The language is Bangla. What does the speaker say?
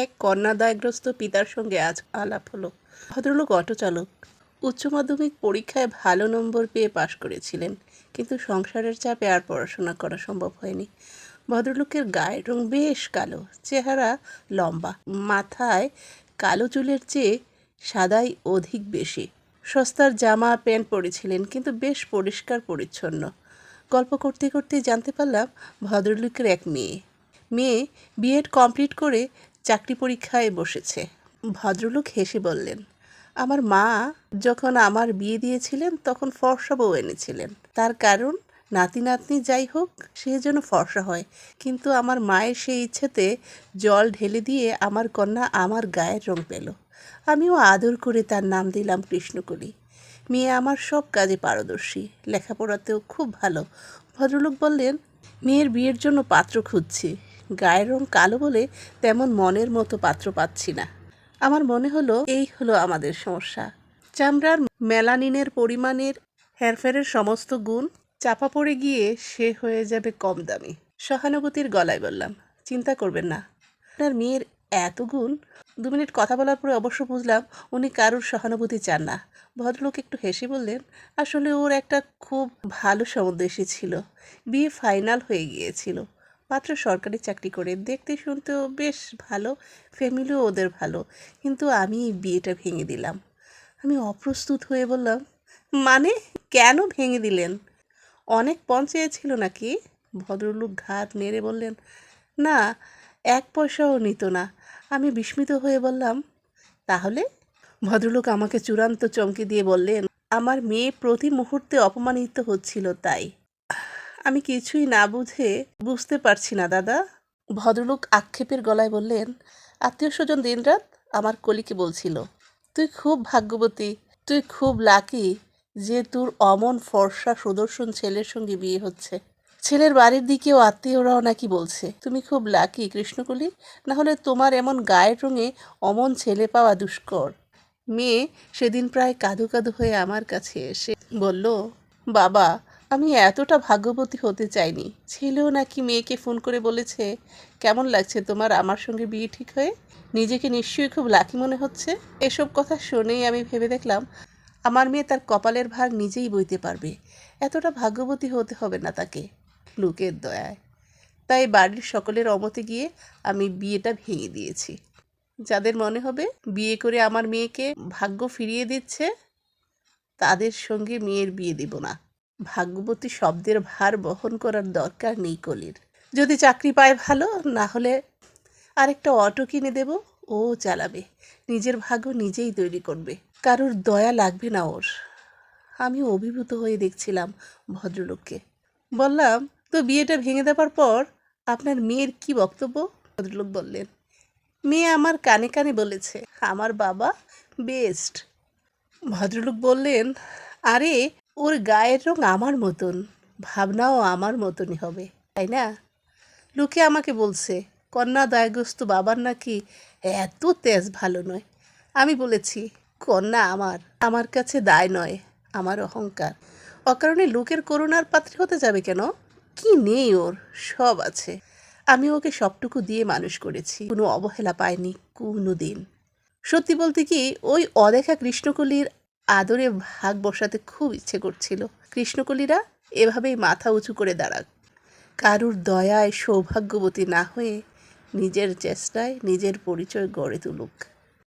এক কন্যাদায়গ্রস্ত পিতার সঙ্গে আজ আলাপ হলো। ভদ্রলোক অটো চালক, উচ্চ মাধ্যমিক পরীক্ষায় ভালো নম্বর পেয়ে পাশ করেছিলেন, কিন্তু সংসারের চাপে আর পড়াশোনা করা সম্ভব হয়নি। ভদ্রলোকের গায়ের রং বেশ কালো, চেহারা লম্বা, মাথায় কালো চুলের চেয়ে সাদাই অধিক বেশি। সস্তার জামা প্যান্ট পরেছিলেন, কিন্তু বেশ পরিষ্কার পরিচ্ছন্ন। গল্প করতে করতে জানতে পারলাম ভদ্রলোকের এক মেয়ে বিএড কমপ্লিট করে চাকরি পরীক্ষায় বসেছে। ভদ্রলোক হেসে বললেন, আমার মা যখন আমার বিয়ে দিয়েছিলেন তখন ফর্সা বউ এনেছিলেন। তার কারণ নাতি নাতনি যাই হোক সে যেন ফর্সা হয়। কিন্তু আমার মায়ের সেই ইচ্ছেতে জল ঢেলে দিয়ে আমার কন্যা আমার গায়ের রং পেল। আমিও আদর করে তার নাম দিলাম কৃষ্ণকলি। মেয়ে আমার সব কাজে পারদর্শী, লেখাপড়াতেও খুব ভালো। ভদ্রলোক বললেন, মেয়ের বিয়ের জন্য পাত্র খুঁজছি। গায়ের রং কালো বলে তেমন মনের মতো পাত্র পাচ্ছি না। আমার মনে হলো এই হলো আমাদের সমস্যা। চামড়ার মেলানিনের পরিমাণের হেরফেরের সমস্ত গুণ চাপা পড়ে গিয়ে সে হয়ে যাবে কম দামি। সহানুভূতির গলায় বললাম, চিন্তা করবেন না, আপনার মেয়ের এত গুণ। 2 মিনিট কথা বলার পরে অবশ্য বুঝলাম উনি কারোর সহানুভূতি চান না। ভদ্রলোক একটু হেসে বললেন, আসলে ওর একটা খুব ভালো সম্বন্ধ এসেছিল, বিয়ে ফাইনাল হয়ে গিয়েছিল। পাত্র সরকারি চাকরি করে, দেখতে শুনতেও বেশ ভালো, ফ্যামিলিও ওদের ভালো। কিন্তু আমি বিয়েটা ভেঙে দিলাম। আমি অপ্রস্তুত হয়ে বললাম, মানে কেন ভেঙে দিলেন? অনেক পণ চেয়েছিল নাকি? ভদ্রলোক ঘাড় নেড়ে বললেন, না, 1 পয়সাও নিত না। আমি বিস্মিত হয়ে বললাম, তাহলে? ভদ্রলোক আমাকে চূড়ান্ত চমকে দিয়ে বললেন, আমার মেয়ে প্রতি মুহূর্তে অপমানিত হচ্ছিল তাই। আমি কিছুই না বুঝতে পারছি না দাদা। ভদ্রলোক আক্ষেপের গলায় বললেন, আত্মীয় স্বজন দিনরাত আমার কলিকে বলছিল, তুই খুব ভাগ্যবতী, তুই খুব লাকি যে তোর অমন ফর্সা সুদর্শন ছেলের সঙ্গে বিয়ে হচ্ছে। ছেলের বাড়ির দিকেও আত্মীয়রাও নাকি বলছে তুমি খুব লাকি কৃষ্ণকলি, না হলে তোমার এমন গায়ের রঙে অমন ছেলে পাওয়া দুষ্কর। মেয়ে সেদিন প্রায় কাঁদো কাঁদো হয়ে আমার কাছে এসে বলল, বাবা, আমি এতটা ভাগ্যবতী হতে চাইনি। ছেলেও নাকি মেয়েকে ফোন করে বলেছে, কেমন লাগছে তোমার আমার সঙ্গে বিয়ে ঠিক হয়ে? নিজেকে নিশ্চয়ই খুব লাকি মনে হচ্ছে। এসব কথা শুনেই আমি ভেবে দেখলাম, আমার মেয়ে তার কপালের ভার নিজেই বইতে পারবে, এতটা ভাগ্যবতী হতে হবে না তাকে লোকের দয়ায়। তাই বাড়ির সকলের অমতে গিয়ে আমি বিয়েটা ভেঙে দিয়েছি। যাদের মনে হবে বিয়ে করে আমার মেয়েকে ভাগ্য ফিরিয়ে দিচ্ছে, তাদের সঙ্গে মেয়ের বিয়ে দেব না। ভাগ্যবতী শব্দের ভার বহন করার দরকার নেই কলির। যদি চাকরি পায় ভালো, না হলে আরেকটা অটো কিনে দেব, ও চালাবে, নিজের ভাগ্য নিজেই তৈরি করবে, কারোর দয়া লাগবে না ওর। আমি অভিভূত হয়ে দেখছিলাম ভদ্রলোককে। বললাম, তো বিয়েটা ভেঙে দেওয়ার পর আপনার মেয়ের কি বক্তব্য? ভদ্রলোক বললেন, মেয়ে আমার কানে কানে বলেছে আমার বাবা বেস্ট। ভদ্রলোক বললেন, আরে ওর গায়ের রং আমার মতন, ভাবনাও আমার মতনই হবে, তাই না? লোকে আমাকে বলছে কন্যা দায়গ্রস্ত বাবার নাকি এত তেজ ভালো নয়। আমি বলেছি, কন্যা আমার কাছে দায় নয়, আমার অহংকার। অকারণে লোকের করুণার পাত্রী হতে যাবে কেন? কি নেই ওর? সব আছে। আমি ওকে সবটুকু দিয়ে মানুষ করেছি, কোনো অবহেলা পাইনি কোনো দিন। সত্যি বলতে কি, ওই অদেখা কৃষ্ণকলির আদরে ভাগ বসাতে খুব ইচ্ছে করছিল। কৃষ্ণকলিরা এভাবেই মাথা উঁচু করে দাঁড়াক, কারুর দয়ায় সৌভাগ্যবতী না হয়ে নিজের চেষ্টায় নিজের পরিচয় গড়ে তুলুক।